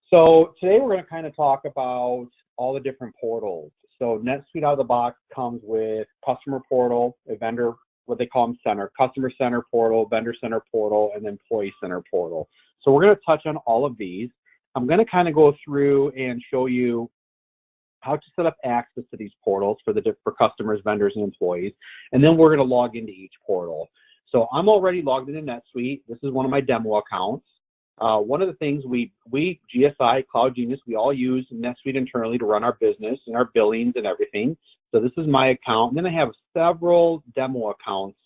So today we're going to kind of talk about all the different portals. So NetSuite out of the box comes with customer portal, a vendor, what they call them center, customer center portal, vendor center portal, and employee center portal. So we're going to touch on all of these. I'm going to kind of go through and show you how to set up access to these portals for customers, vendors, and employees. And then we're going to log into each portal. So I'm already logged into NetSuite. This is one of my demo accounts. One of the things we GSI, Cloud Genius, we all use NetSuite internally to run our business and our billings and everything. So this is my account. And then I have several demo accounts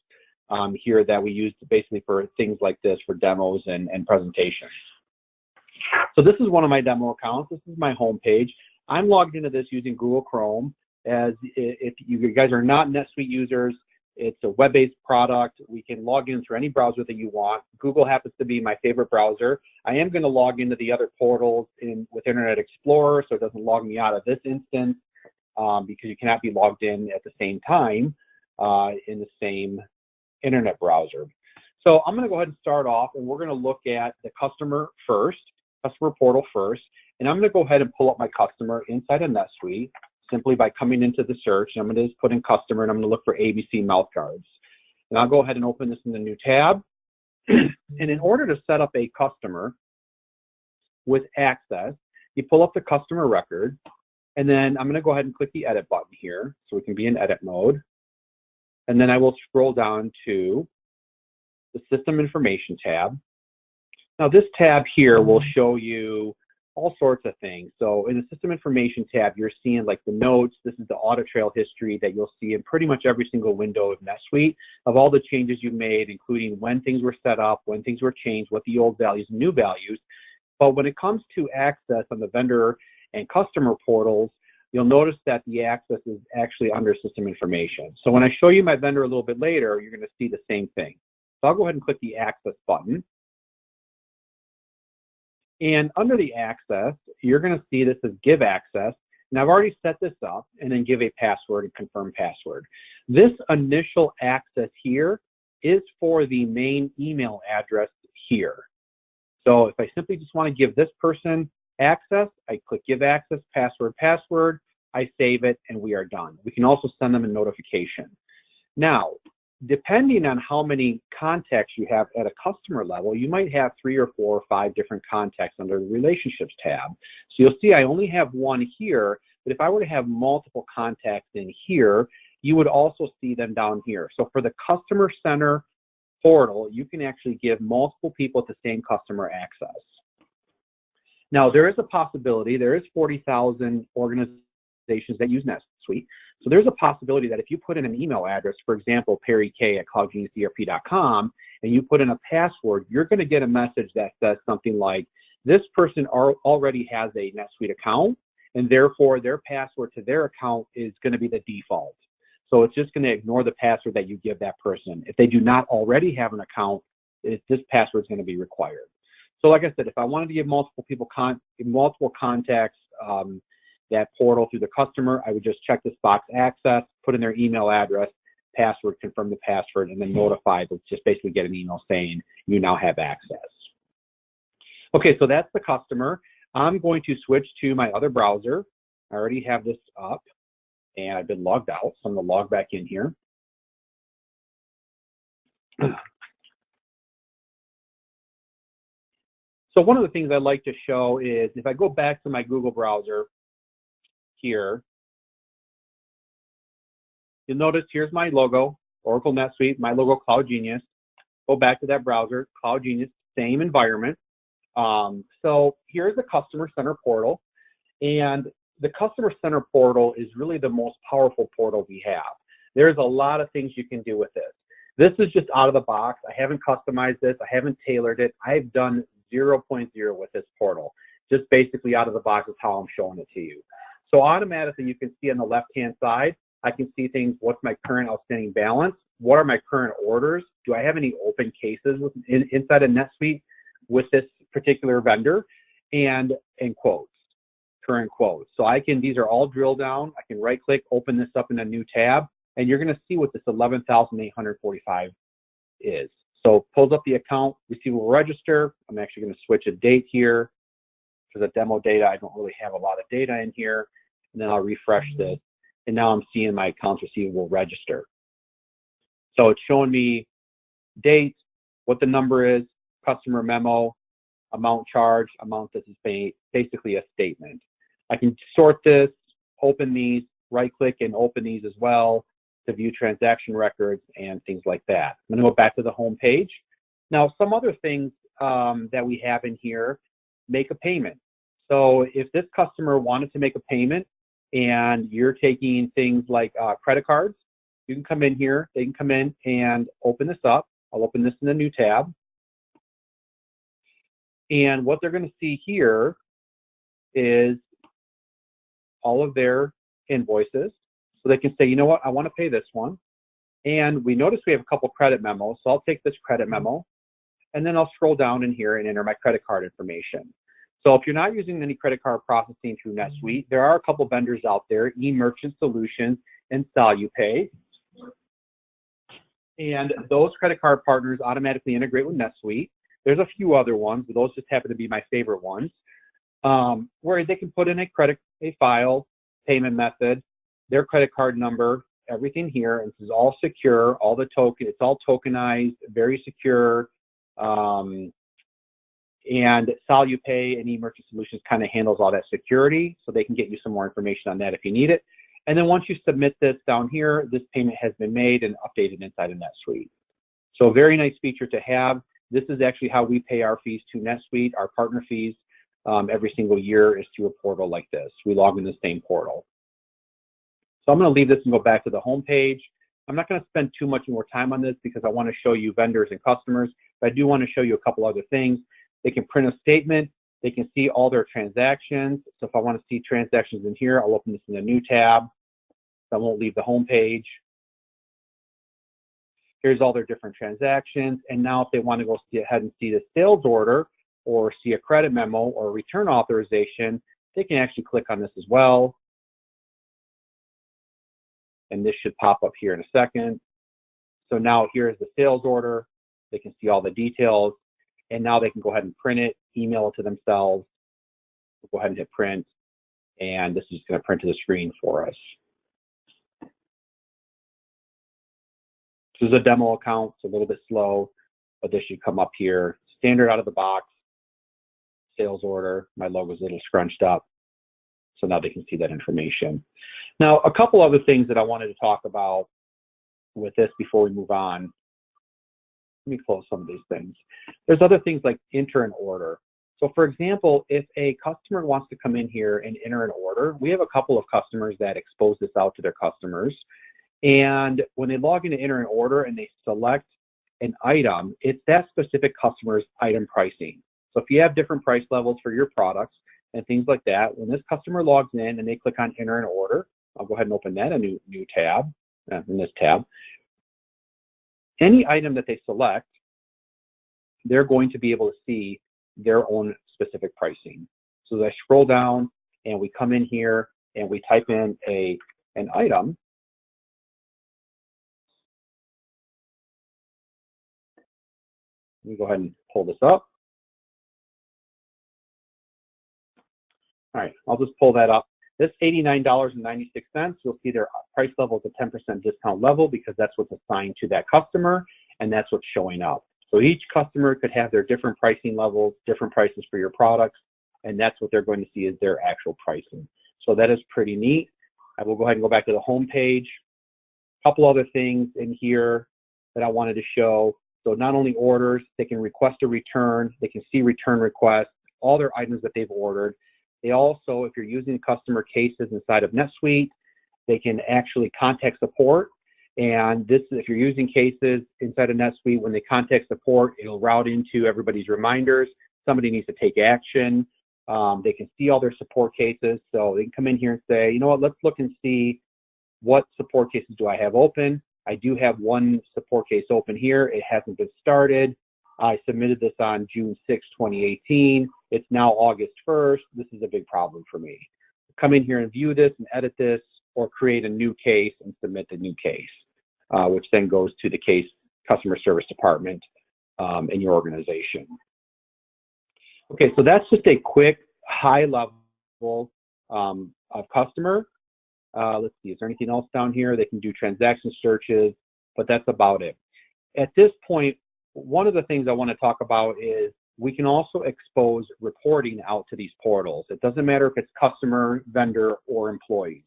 here that we use basically for things like this, for demos and presentations. So this is one of my demo accounts. This is my home page. I'm logged into this using Google Chrome. As if you guys are not NetSuite users, it's a web-based product. We can log in through any browser that you want. Google happens to be my favorite browser. I am going to log into the other portals with Internet Explorer, so it doesn't log me out of this instance because you cannot be logged in at the same time in the same Internet browser. So I'm going to go ahead and start off, and we're going to look at the customer portal first, and I'm going to go ahead and pull up my customer inside of NetSuite simply by coming into the search. And I'm going to just put in customer, and I'm going to look for ABC mouth guards. And I'll go ahead and open this in the new tab. And in order to set up a customer with access, you pull up the customer record, and then I'm going to go ahead and click the edit button here so we can be in edit mode. And then I will scroll down to the system information tab. Now this tab here will show you all sorts of things. So in the system information tab, you're seeing like the notes. This is the audit trail history that you'll see in pretty much every single window of NetSuite of all the changes you've made, including when things were set up, when things were changed, what the old values, new values. But when it comes to access on the vendor and customer portals, you'll notice that the access is actually under system information. So when I show you my vendor a little bit later, you're going to see the same thing. So I'll go ahead and click the access button. And under the access, you're going to see this as give access. And I've already set this up, and then give a password and confirm password. This initial access here is for the main email address here. So if I simply just want to give this person access, I click give access, password, I save it, and we are done. We can also send them a notification. Now, depending on how many contacts you have at a customer level, you might have 3 or 4 or 5 different contacts under the relationships tab. So you'll see I only have one here, but if I were to have multiple contacts in here, you would also see them down here. So for the customer center portal, you can actually give multiple people at the same customer access. Now there is a possibility, there is 40,000 organizations that use NetSuite. So there's a possibility that if you put in an email address, for example, perryk@cloudgeniusdrp.com, and you put in a password, you're going to get a message that says something like, this person already has a NetSuite account, and therefore their password to their account is going to be the default. So it's just going to ignore the password that you give that person. If they do not already have an account, this password is going to be required. So like I said, if I wanted to give multiple people multiple contacts that portal through the customer, I would just check this box access, put in their email address, password, confirm the password, and then notify. But just basically get an email saying you now have access. Okay, so that's the customer. I'm going to switch to my other browser. I already have this up, and I've been logged out, so I'm going to log back in here. So one of the things I'd like to show is if I go back to my Google browser here, you'll notice here's my logo, Oracle NetSuite, my logo, Cloud Genius. Go back to that browser, Cloud Genius, same environment. So here's the Customer Center portal, and the Customer Center portal is really the most powerful portal we have. There's a lot of things you can do with this. This is just out of the box. I haven't customized this. I haven't tailored it. I've done 0.0 with this portal. Just basically out of the box is how I'm showing it to you. So automatically you can see on the left-hand side, I can see things, what's my current outstanding balance? What are my current orders? Do I have any open cases inside of NetSuite with this particular vendor? And quotes, current quotes. So these are all drill down. I can right click, open this up in a new tab, and you're gonna see what this 11,845 is. So pulls up the account, receivable register. I'm actually gonna switch a date here because the demo data, I don't really have a lot of data in here. And then I'll refresh this. And now I'm seeing my accounts receivable register. So it's showing me date, what the number is, customer memo, amount charged, amount that is paid, basically a statement. I can sort this, open these, right-click and open these as well to view transaction records and things like that. I'm going to go back to the home page. Now, some other things that we have in here, make a payment. So if this customer wanted to make a payment and you're taking things like credit cards, you can come in here, they can come in and open this up. I'll open this in a new tab. And what they're going to see here is all of their invoices. So they can say, you know what, I want to pay this one. And we notice we have a couple credit memos. So I'll take this credit memo and then I'll scroll down in here and enter my credit card information. So if you're not using any credit card processing through NetSuite, there are a couple vendors out there, eMerchant Solutions and SaluPay. And those credit card partners automatically integrate with NetSuite. There's a few other ones, but those just happen to be my favorite ones, where they can put in a file, payment method, their credit card number, everything here, and this is all secure, all the token, it's all tokenized, very secure, and SaluPay and eMerchant Solutions kind of handles all that security, so they can get you some more information on that if you need it. And then once you submit this down here, this payment has been made and updated inside of NetSuite. So a very nice feature to have. This is actually how we pay our fees to NetSuite, our partner fees, every single year is through a portal like this. We log in the same portal. So I'm going to leave this and go back to the home page. I'm not going to spend too much more time on this because I want to show you vendors and customers, but I do want to show you a couple other things. They can print a statement. They can see all their transactions. So if I want to see transactions in here, I'll open this in a new tab. I won't leave the home page. Here's all their different transactions. And now if they want to go ahead and see the sales order or see a credit memo or a return authorization, they can actually click on this as well. And this should pop up here in a second. So now here's the sales order. They can see all the details. And now they can go ahead and print it, email it to themselves. We'll go ahead and hit print. And this is going to print to the screen for us. This is a demo account. It's a little bit slow, but this should come up here. Standard out of the box, sales order. My logo's a little scrunched up. So now they can see that information. Now, a couple other things that I wanted to talk about with this before we move on. Let me close some of these things. There's other things like enter an order. So for example, if a customer wants to come in here and enter an order, we have a couple of customers that expose this out to their customers. And when they log in to enter an order and they select an item, it's that specific customer's item pricing. So if you have different price levels for your products and things like that, when this customer logs in and they click on enter an order, I'll go ahead and open that, a new tab, in this tab. Any item that they select, they're going to be able to see their own specific pricing. So as I scroll down and we come in here and we type in an item, let me go ahead and pull this up. All right, I'll just pull that up. This $89.96, you'll see their price level is a 10% discount level because that's what's assigned to that customer and that's what's showing up. So each customer could have their different pricing levels, different prices for your products, and that's what they're going to see is their actual pricing. So that is pretty neat. I will go ahead and go back to the home page. A couple other things in here that I wanted to show. So not only orders, they can request a return, they can see return requests, all their items that they've ordered. They also, if you're using customer cases inside of NetSuite, they can actually contact support. And this, if you're using cases inside of NetSuite, when they contact support, it'll route into everybody's reminders. Somebody needs to take action. They can see all their support cases. So they can come in here and say, you know what, let's look and see what support cases do I have open. I do have one support case open here. It hasn't been started. I submitted this on June 6, 2018. It's now August 1st. This is a big problem for me. Come in here and view this and edit this or create a new case and submit the new case, which then goes to the case customer service department in your organization. Okay, so that's just a quick high level of customer. Let's see, is there anything else down here? They can do transaction searches, but that's about it. At this point, one of the things I want to talk about is we can also expose reporting out to these portals. It doesn't matter if it's customer, vendor, or employees.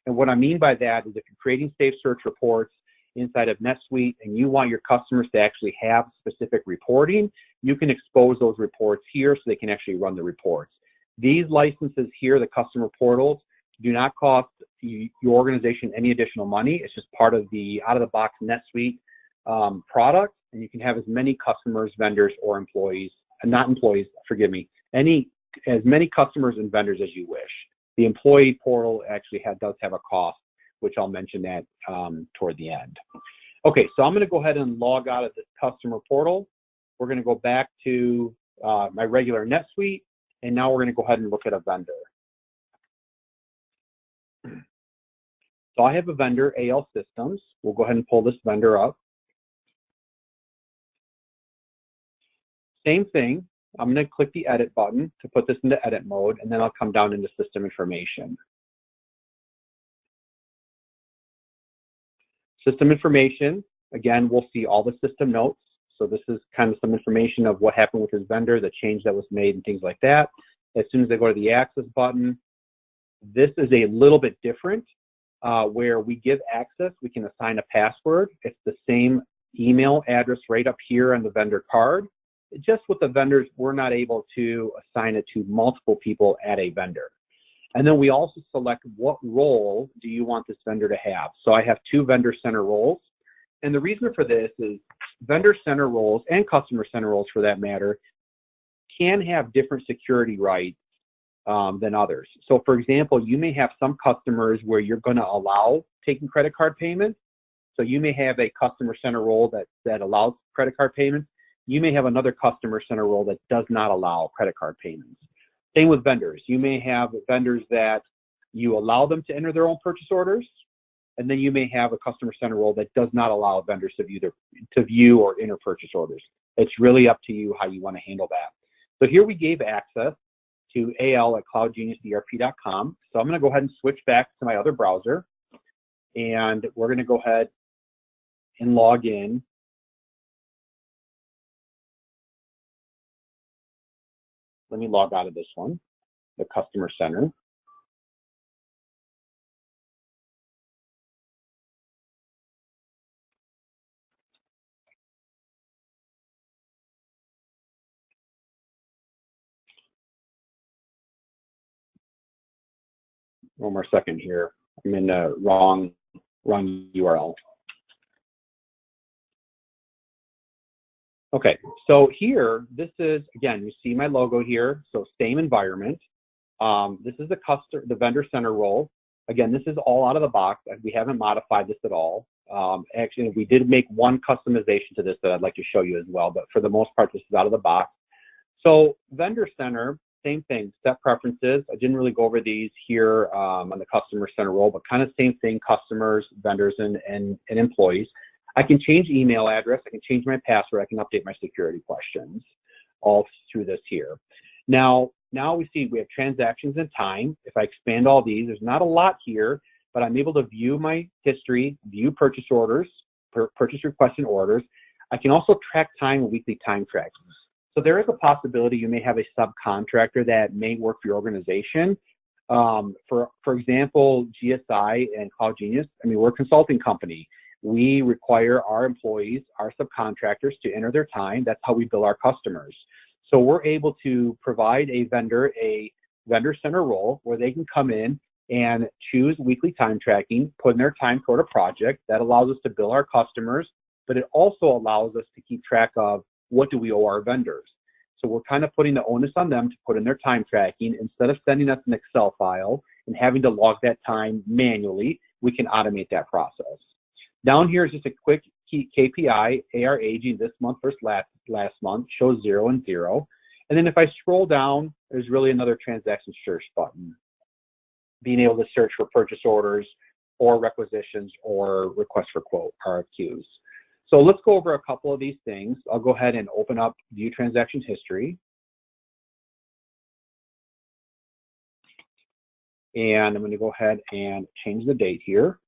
And what I mean by that is if you're creating safe search reports inside of NetSuite and you want your customers to actually have specific reporting, you can expose those reports here so they can actually run the reports. These licenses here, the customer portals, do not cost your organization any additional money. It's just part of the out-of-the-box NetSuite product, and you can have as many customers, vendors, or employees, not employees, forgive me, as many customers and vendors as you wish. The employee portal actually does have a cost, which I'll mention that toward the end. Okay, so I'm going to go ahead and log out of this customer portal. We're going to go back to my regular NetSuite, and now we're going to go ahead and look at a vendor. So I have a vendor, AL Systems. We'll go ahead and pull this vendor up. Same thing. I'm going to click the edit button to put this into edit mode, and then I'll come down into system information. System information, again, we'll see all the system notes. So this is kind of some information of what happened with this vendor, the change that was made, and things like that. As soon as I go to the access button, this is a little bit different. Where we give access, we can assign a password. It's the same email address right up here on the vendor card. Just with the vendors, we're not able to assign it to multiple people at a vendor. And then we also select what role do you want this vendor to have. So I have 2 vendor center roles. And the reason for this is vendor center roles and customer center roles, for that matter, can have different security rights than others. So for example, you may have some customers where you're going to allow taking credit card payments. So you may have a customer center role that allows credit card payments. You may have another customer center role that does not allow credit card payments. Same with vendors. You may have vendors that you allow them to enter their own purchase orders, and then you may have a customer center role that does not allow vendors to view or enter purchase orders. It's really up to you how you want to handle that. So here we gave access to al@cloudgeniuserp.com. So I'm going to go ahead and switch back to my other browser, and we're going to go ahead and log in. Let me log out of this one, the customer center. One more second here. I'm in the wrong URL. Okay, so here, this is, again, you see my logo here, so same environment. This is the vendor center role. Again, this is all out of the box. We haven't modified this at all. Actually, we did make one customization to this that I'd like to show you as well, but for the most part, this is out of the box. So vendor center, same thing, set preferences. I didn't really go over these here on the customer center role, but kind of same thing, customers, vendors, and employees. I can change email address, I can change my password, I can update my security questions, all through this here. Now we see we have transactions and time. If I expand all these, there's not a lot here, but I'm able to view my history, view purchase orders, purchase requests and orders. I can also track time and weekly time tracks. So there is a possibility you may have a subcontractor that may work for your organization. For example, GSI and Cloud Genius, I mean, we're a consulting company. We require our employees, our subcontractors, to enter their time. That's how we bill our customers. So we're able to provide a vendor center role where they can come in and choose weekly time tracking, put in their time toward a project. That allows us to bill our customers, but it also allows us to keep track of what do we owe our vendors. So we're kind of putting the onus on them to put in their time tracking. Instead of sending us an Excel file and having to log that time manually, we can automate that process. Down here is just a quick KPI, AR aging this month versus last month, shows 0 and 0. And then if I scroll down, there's really another transaction search button, being able to search for purchase orders or requisitions or requests for quote, RFQs. So let's go over a couple of these things. I'll go ahead and open up View Transaction History. And I'm going to go ahead and change the date here.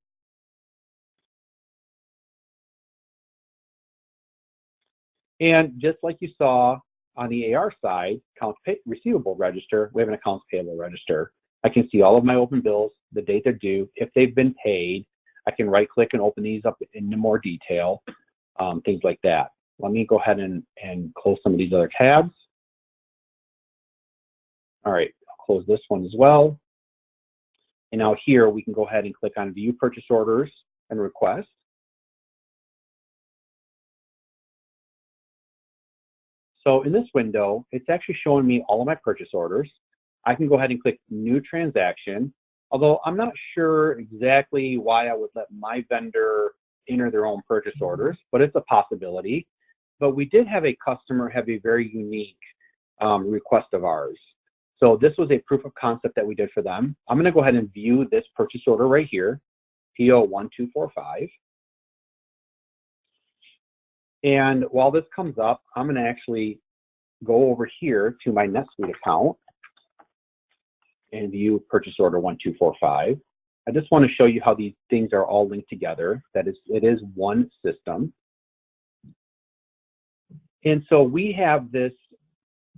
And just like you saw on the AR side, accounts receivable register, we have an accounts payable register. I can see all of my open bills, the date they're due. If they've been paid, I can right click and open these up into more detail, things like that. Let me go ahead and close some of these other tabs. All right, I'll close this one as well. And now here we can go ahead and click on View Purchase Orders and Requests. So in this window, it's actually showing me all of my purchase orders. I can go ahead and click New Transaction, although I'm not sure exactly why I would let my vendor enter their own purchase orders, but it's a possibility. But we did have a customer have a very unique request of ours. So this was a proof of concept that we did for them. I'm going to go ahead and view this purchase order right here, PO 1245. And while this comes up, I'm going to actually go over here to my NetSuite account and view purchase order 1245. I just want to show you how these things are all linked together. That is, it is one system. And so we have this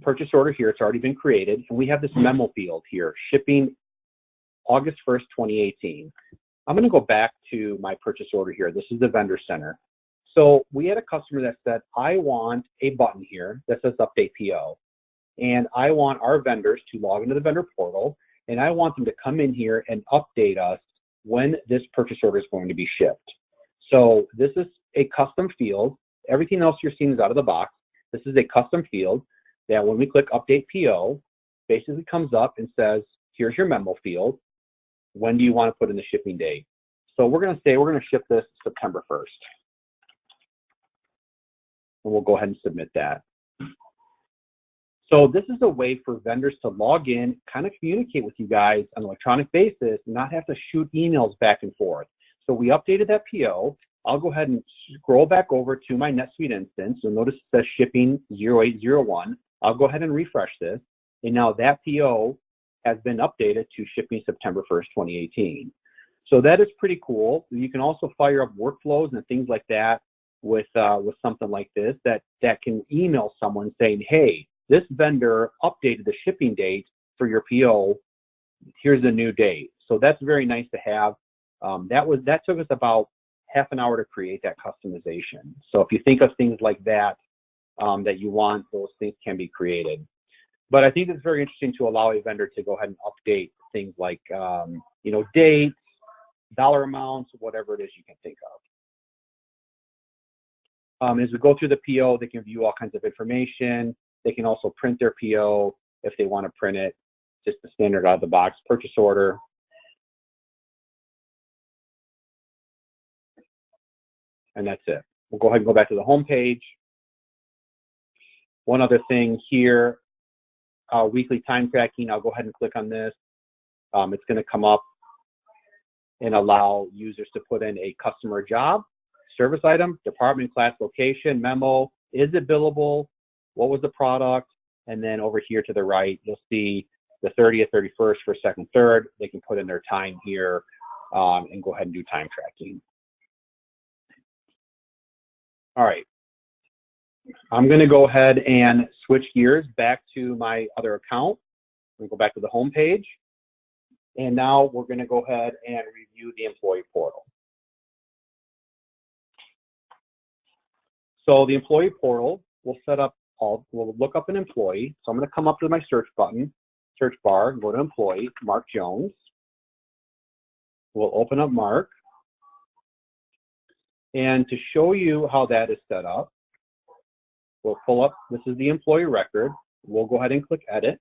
purchase order here. It's already been created. And we have this memo field here, shipping August 1st, 2018. I'm going to go back to my purchase order here. This is the vendor center. So we had a customer that said, I want a button here that says Update PO. And I want our vendors to log into the vendor portal, and I want them to come in here and update us when this purchase order is going to be shipped. So this is a custom field. Everything else you're seeing is out of the box. This is a custom field that when we click Update PO, basically comes up and says, here's your memo field. When do you want to put in the shipping date? So we're going to say we're going to ship this September 1st. And we'll go ahead and submit that. So this is a way for vendors to log in, kind of communicate with you guys on an electronic basis, and not have to shoot emails back and forth. So we updated that PO. I'll go ahead and scroll back over to my NetSuite instance. You'll notice it says shipping 0801. I'll go ahead and refresh this. And now that PO has been updated to shipping September 1st, 2018. So that is pretty cool. You can also fire up workflows and things like that with something like this that can email someone saying, hey, this vendor updated the shipping date for your PO. Here's the new date. So that's very nice to have. That took us about half an hour to create that customization. So if you think of things like that, that you want, those things can be created. But I think it's very interesting to allow a vendor to go ahead and update things like, dates, dollar amounts, whatever it is you can think of. As we go through the PO, they can view all kinds of information. They can also print their PO if they want to print it, just the standard out of the box purchase order. And that's it. We'll go ahead and go back to the home page. One other thing here, weekly time tracking. I'll go ahead and click on this. It's going to come up and allow users to put in a customer job, service item, department, class, location, memo. Is it billable? What was the product? And then over here to the right, you'll see the 30th, 31st, first, second, third. They can put in their time here and go ahead and do time tracking. All right. I'm going to go ahead and switch gears back to my other account. I'm going to go back to the home page. And now we're going to go ahead and review the employee portal. So the employee portal will set up we'll look up an employee. So I'm going to come up to my search button, search bar, and go to employee, Mark Jones. We'll open up Mark. And to show you how that is set up, we'll pull up, this is the employee record. We'll go ahead and click edit.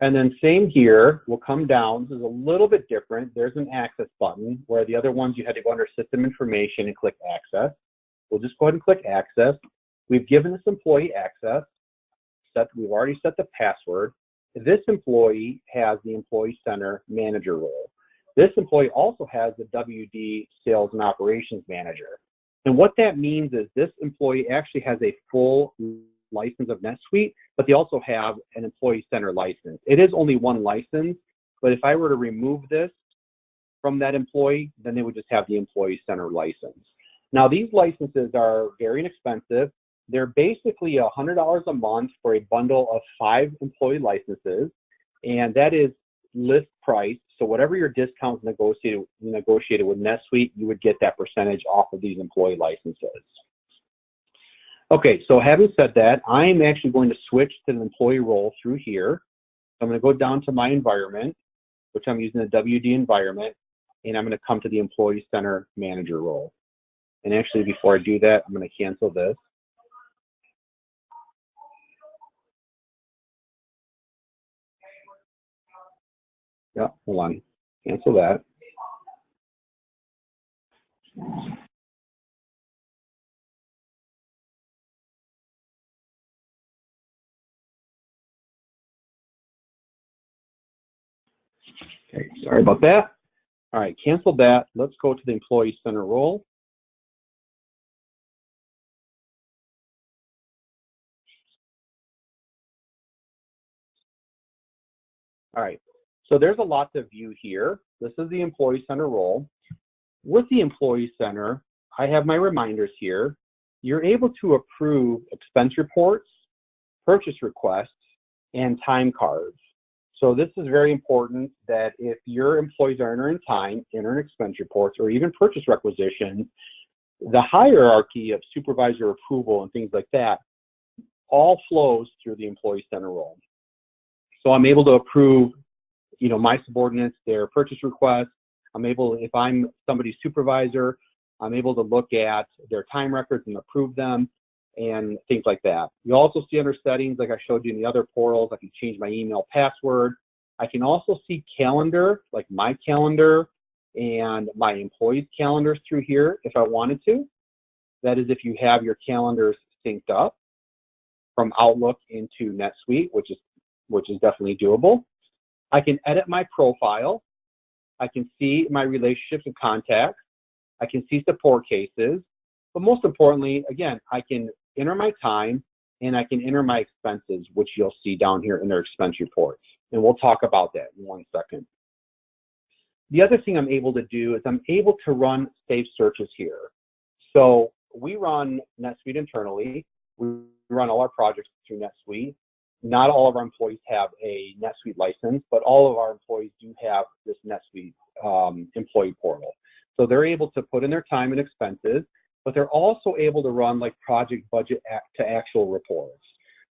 And then same here, we'll come down. This is a little bit different. There's an access button where the other ones you had to go under system information and click access. We'll just go ahead and click access. We've given this employee access. We've already set the password. This employee has the employee center manager role. This employee also has the WD sales and operations manager. And what that means is this employee actually has a full license of NetSuite, but they also have an Employee Center license. It is only one license, but if I were to remove this from that employee, then they would just have the Employee Center license. Now, these licenses are very inexpensive. They're basically $100 a month for a bundle of 5 employee licenses, and that is list price. So whatever your discount negotiated with NetSuite, you would get that percentage off of these employee licenses. Okay, so having said that, I'm actually going to switch to the employee role through here. I'm going to go down to my environment, which I'm using the WD environment, and I'm going to come to the Employee Center Manager role. And actually, before I do that, I'm going to cancel this. Yeah, hold on. Cancel that. Okay, sorry about that. All right, cancel that. Let's go to the Employee Center role. All right, so there's a lot to view here. This is the Employee Center role. With the Employee Center, I have my reminders here. You're able to approve expense reports, purchase requests, and time cards. So this is very important that if your employees are entering time, entering expense reports, or even purchase requisitions, the hierarchy of supervisor approval and things like that all flows through the Employee Center role. So I'm able to approve, my subordinates, their purchase requests. I'm able, if I'm somebody's supervisor, I'm able to look at their time records and approve them and things like that. You also see under settings, like I showed you in the other portals, I can change my email password. I can also see calendar, like my calendar and my employees' calendars through here if I wanted to. That is if you have your calendars synced up from Outlook into NetSuite, which is definitely doable. I can edit my profile. I can see my relationships and contacts. I can see support cases. But most importantly, again, I can enter my time and I can enter my expenses, which you'll see down here in their expense reports. And we'll talk about that in 1 second. The other thing I'm able to do is I'm able to run safe searches here. So we run NetSuite internally. We run all our projects through NetSuite. Not all of our employees have a NetSuite license, but all of our employees do have this NetSuite employee portal. So they're able to put in their time and expenses, but they're also able to run like project budget to actual reports.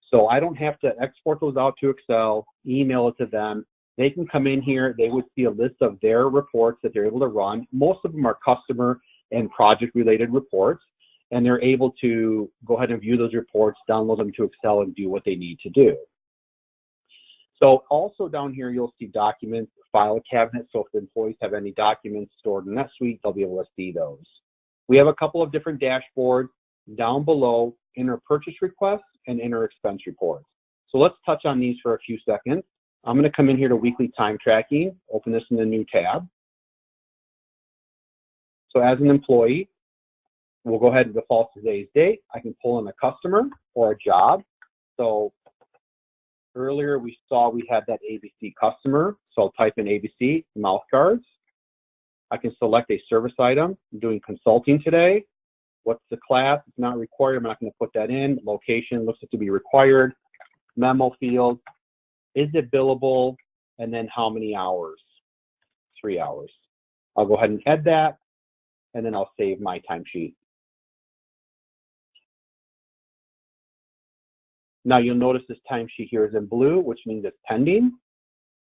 So I don't have to export those out to Excel, email it to them. They can come in here, they would see a list of their reports that they're able to run. Most of them are customer and project related reports, and they're able to go ahead and view those reports, download them to Excel, and do what they need to do. So also down here, you'll see documents, file cabinet. So if the employees have any documents stored in NetSuite, they'll be able to see those. We have a couple of different dashboards down below, enter purchase requests and enter expense reports. So let's touch on these for a few seconds. I'm going to come in here to weekly time tracking, open this in a new tab. So as an employee, we'll go ahead and default to today's date. I can pull in a customer or a job. So earlier we saw we had that ABC customer. So I'll type in ABC, mouth guards. I can select a service item. I'm doing consulting today. What's the class? It's not required. I'm not going to put that in. Location looks like to be required. Memo field. Is it billable? And then how many hours? 3 hours. I'll go ahead and add that, and then I'll save my timesheet. Now you'll notice this timesheet here is in blue, which means it's pending.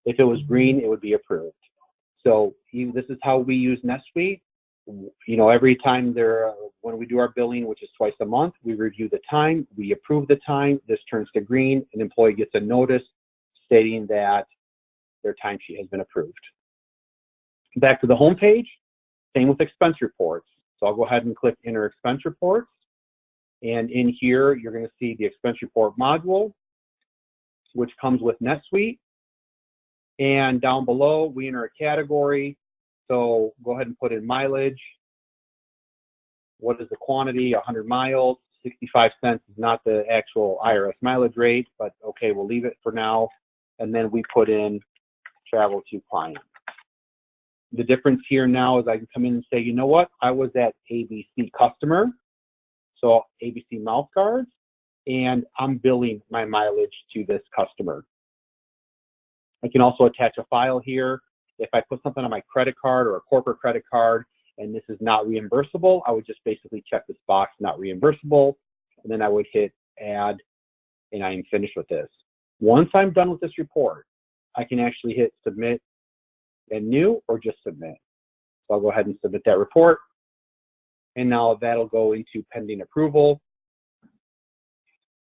If it was green, it would be approved. So this is how we use NetSuite. Every time when we do our billing, which is twice a month, we review the time, we approve the time, this turns to green, an employee gets a notice stating that their timesheet has been approved. Back to the home page, same with expense reports. So I'll go ahead and click enter expense reports. And in here, you're going to see the expense report module, which comes with NetSuite. And down below, we enter a category. So go ahead and put in mileage. What is the quantity? 100 miles. 65 cents is not the actual IRS mileage rate, but okay, we'll leave it for now. And then we put in travel to client. The difference here now is I can come in and say, you know what? I was at ABC customer, so ABC mouth guards, and I'm billing my mileage to this customer. I can also attach a file here. If I put something on my credit card or a corporate credit card and this is not reimbursable, I would just basically check this box, not reimbursable, and then I would hit add, and I am finished with this. Once I'm done with this report, I can actually hit submit and new or just submit. So I'll go ahead and submit that report. And now that'll go into pending approval.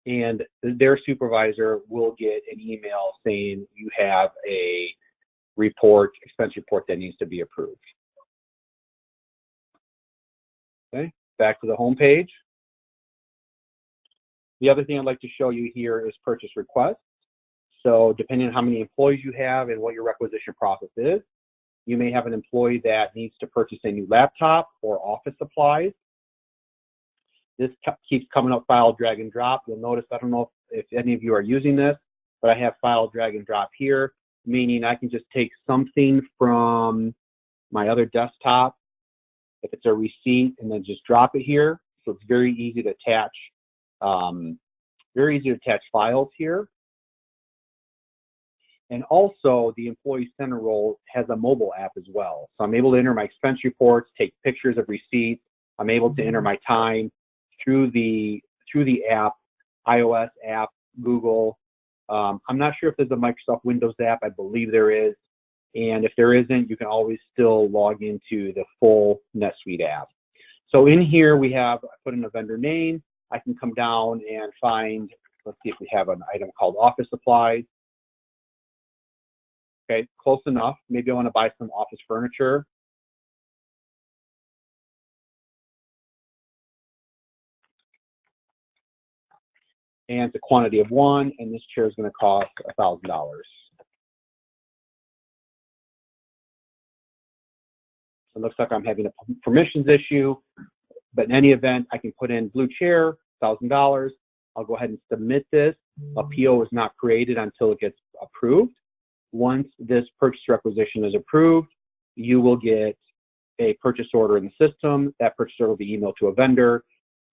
And their supervisor will get an email saying you have a report, expense report that needs to be approved. Okay, back to the home page. The other thing I'd like to show you here is purchase requests. So depending on how many employees you have and what your requisition process is, you may have an employee that needs to purchase a new laptop or office supplies. This keeps coming up, file, drag and drop. You'll notice, I don't know if any of you are using this, but I have file, drag and drop here, meaning I can just take something from my other desktop, if it's a receipt, and then just drop it here. So it's very easy to attach, files here. And also the Employee Center role has a mobile app as well. So I'm able to enter my expense reports, take pictures of receipts. I'm able to enter my time through the app, iOS app, Google. I'm not sure if there's a Microsoft Windows app. I believe there is. And if there isn't, you can always still log into the full NetSuite app. So in here we have, I put in a vendor name. I can come down and find, let's see if we have an item called office supplies. Okay, close enough. Maybe I want to buy some office furniture. And it's a quantity of 1, and this chair is going to cost $1,000. It looks like I'm having a permissions issue, but in any event, I can put in blue chair, $1,000. I'll go ahead and submit this. A PO is not created until it gets approved. Once this purchase requisition is approved, you will get a purchase order in the system. That purchase order will be emailed to a vendor.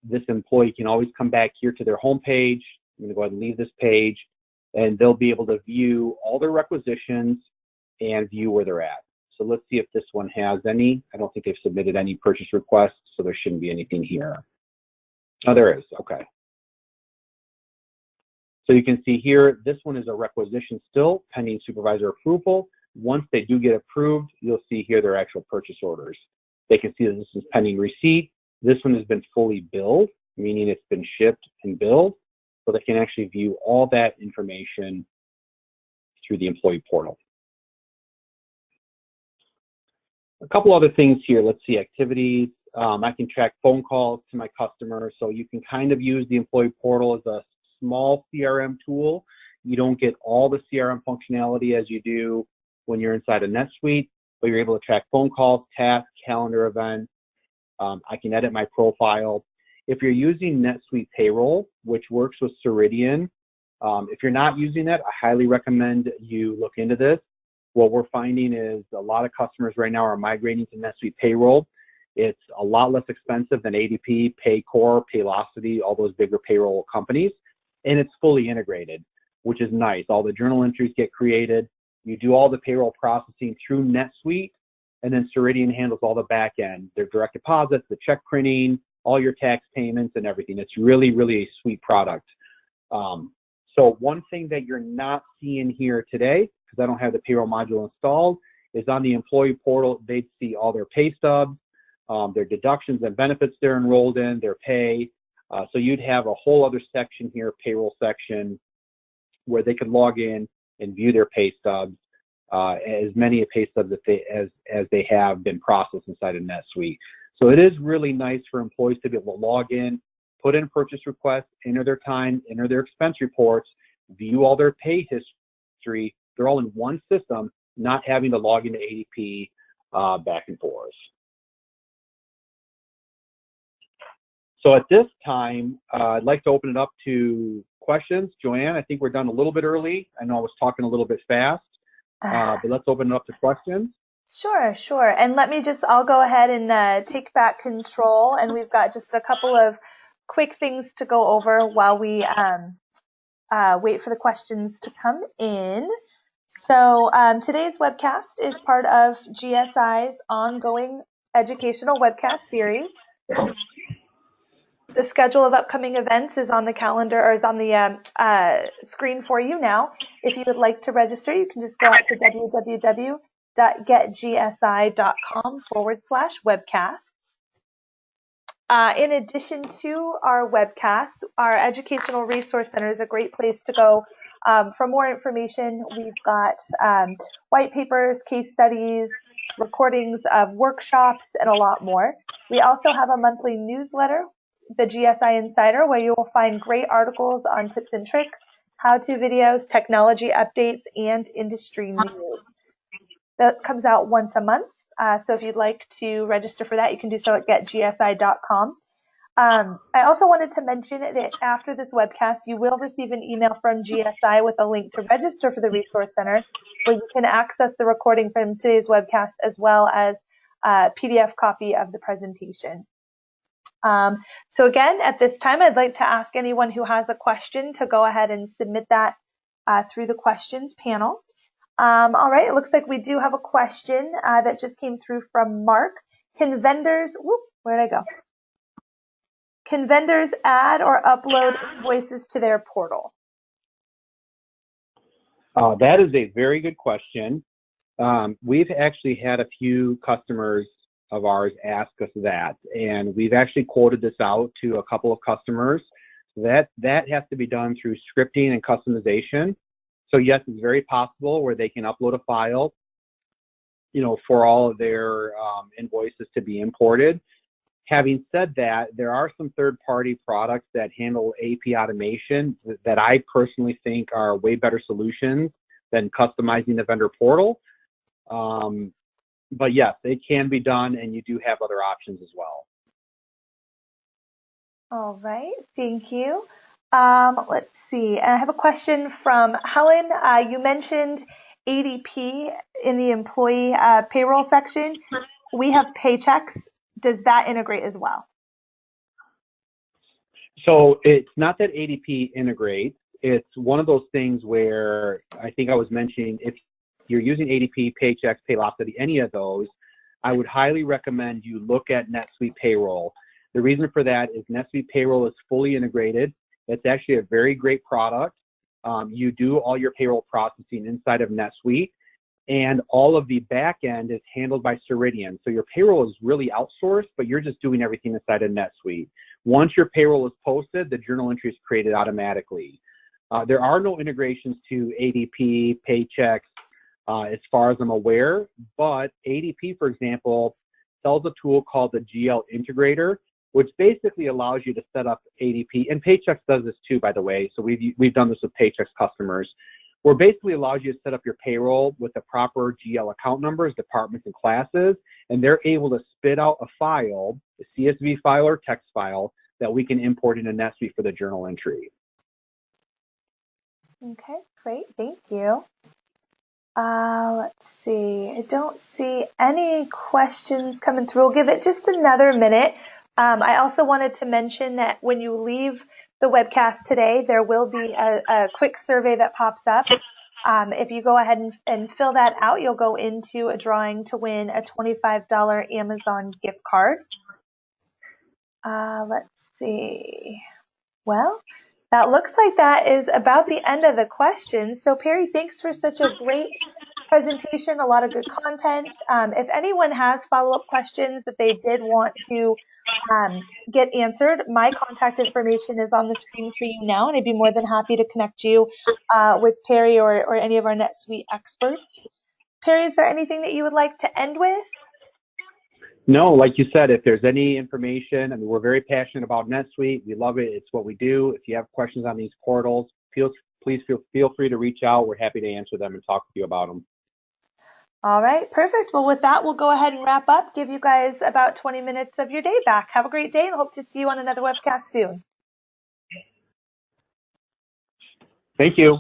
This employee can always come back here to their home page. I'm going to go ahead and leave this page, and they'll be able to view all their requisitions and view where they're at. So let's see if this one has any. I don't think they've submitted any purchase requests, so there shouldn't be anything here. Oh, there is. Okay. So you can see here, this one is a requisition still, pending supervisor approval. Once they do get approved, you'll see here their actual purchase orders. They can see that this is pending receipt. This one has been fully billed, meaning it's been shipped and billed. So they can actually view all that information through the employee portal. A couple other things here. Let's see, activities. I can track phone calls to my customers. So you can kind of use the employee portal as a small CRM tool. You don't get all the CRM functionality as you do when you're inside a NetSuite, but you're able to track phone calls, tasks, calendar events. I can edit my profile. If you're using NetSuite Payroll, which works with Ceridian, if you're not using that, I highly recommend you look into this. What we're finding is a lot of customers right now are migrating to NetSuite Payroll. It's a lot less expensive than ADP, Paycor, Paylocity, all those bigger payroll companies. And it's fully integrated, which is nice. All the journal entries get created. You do all the payroll processing through NetSuite, and then Ceridian handles all the back end, their direct deposits, the check printing, all your tax payments and everything. It's really, really a sweet product. So one thing that you're not seeing here today, because I don't have the payroll module installed, is on the employee portal, they'd see all their pay stubs, their deductions and benefits they're enrolled in, their pay. So you'd have a whole other section here, payroll section, where they could log in and view their pay stubs, as many pay stubs as they have been processed inside of NetSuite. So it is really nice for employees to be able to log in, put in purchase requests, enter their time, enter their expense reports, view all their pay history. They're all in one system, not having to log into ADP back and forth. So at this time, I'd like to open it up to questions. Joanne, I think we're done a little bit early. I know I was talking a little bit fast, but let's open it up to questions. Sure, sure. And I'll go ahead and take back control. And we've got just a couple of quick things to go over while we wait for the questions to come in. So today's webcast is part of GSI's ongoing educational webcast series. The schedule of upcoming events is on the calendar or is on the screen for you now. If you would like to register, you can just go out to www.getgsi.com/webcasts. In addition to our webcast, our Educational Resource Center is a great place to go for more information. We've got white papers, case studies, recordings of workshops, and a lot more. We also have a monthly newsletter, the GSI Insider, where you will find great articles on tips and tricks, how-to videos, technology updates, and industry news. That comes out once a month. So if you'd like to register for that, you can do so at getgsi.com. I also wanted to mention that after this webcast, you will receive an email from GSI with a link to register for the Resource Center, where you can access the recording from today's webcast as well as a PDF copy of the presentation. So again, at this time, I'd like to ask anyone who has a question to go ahead and submit that through the questions panel. All right, it looks like we do have a question that just came through from Mark. Can vendors, where'd I go? Can vendors add or upload invoices to their portal? That is a very good question. We've actually had a few customers of ours ask us that, and we've actually quoted this out to a couple of customers. That has to be done through scripting and customization. So yes, it's very possible where they can upload a file, for all of their invoices to be imported. Having said that, there are some third-party products that handle AP automation that I personally think are way better solutions than customizing the vendor portal. But yes, it can be done, and you do have other options as well. All right, thank you. Let's see. I have a question from Helen. You mentioned ADP in the employee payroll section. We have Paychex. Does that integrate as well? So it's not that ADP integrates. It's one of those things where I think I was mentioning, if you're using ADP, Paychex, Paylocity, any of those, I would highly recommend you look at NetSuite Payroll. The reason for that is NetSuite Payroll is fully integrated. It's actually a very great product. You do all your payroll processing inside of NetSuite, and all of the back end is handled by Ceridian. So your payroll is really outsourced, but you're just doing everything inside of NetSuite. Once your payroll is posted, the journal entry is created automatically. There are no integrations to ADP, Paychex, as far as I'm aware, but ADP, for example, sells a tool called the GL Integrator, which basically allows you to set up ADP, and Paychex does this too, by the way. So we've done this with Paychex customers, where basically allows you to set up your payroll with the proper GL account numbers, departments, and classes, and they're able to spit out a file, a CSV file or text file, that we can import into NetSuite for the journal entry. Okay, great, thank you. Let's see. I don't see any questions coming through. We'll give it just another minute. I also wanted to mention that when you leave the webcast today, there will be a quick survey that pops up. If you go ahead and fill that out, you'll go into a drawing to win a $25 Amazon gift card. Let's see. Well, that looks like that is about the end of the questions. So Perry, thanks for such a great presentation, a lot of good content. If anyone has follow-up questions that they did want to get answered, my contact information is on the screen for you now, and I'd be more than happy to connect you with Perry or any of our NetSuite experts. Perry, is there anything that you would like to end with? No, like you said, if there's any information, I mean, we're very passionate about NetSuite. We love it. It's what we do. If you have questions on these portals, please feel free to reach out. We're happy to answer them and talk with you about them. All right, perfect. Well, with that, we'll go ahead and wrap up. Give you guys about 20 minutes of your day back. Have a great day and hope to see you on another webcast soon. Thank you.